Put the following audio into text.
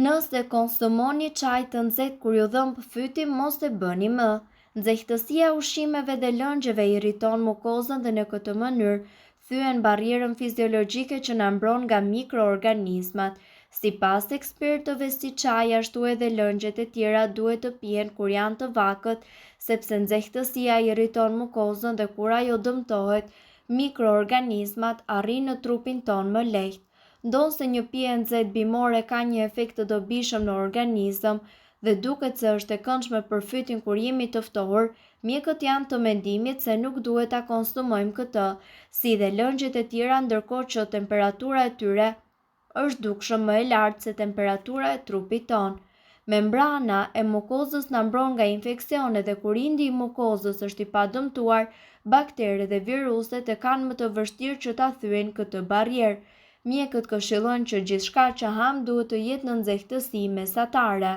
Nëse konsumoni çaj të nxehtë kur ju dhëmb fyti, mos e bëni më. Nxehtësia e ushqimeve dhe lëngjeve irriton mukozën dhe në këtë mënyrë thyen barrierën fiziologjike që na mbron nga mikroorganizmat. Sipas ekspertëve si çaji ashtu edhe lëngjet e tjera duhet të pihen kur janë të vakët, sepse nxehtësia irriton mukozën dhe kur ajo dëmtohet, mikroorganizmat arrin në trupin ton më lehtë. Ndonë se një pije e nxehtë bimore ka një efekt të dobishëm në organizëm dhe duket se është e këndshme për fytyn kur jemi të ftohur, mjekët janë të mendimit se nuk duhet ta konsumojmë këtë, si dhe lëngjet e tjera, ndërkohë që temperatura e tyre është dukshëm më e lartë se temperatura e trupit ton. Membrana e mukozës na mbron nga infeksionet dhe kur indi i mukozës është i padëmtuar, bakteret dhe viruset e kanë më të vështirë që ta thyejnë këtë barrierë. Mjekët këshillojnë që gjithçka që ham duhet të jetë në nxehtësi mesatare.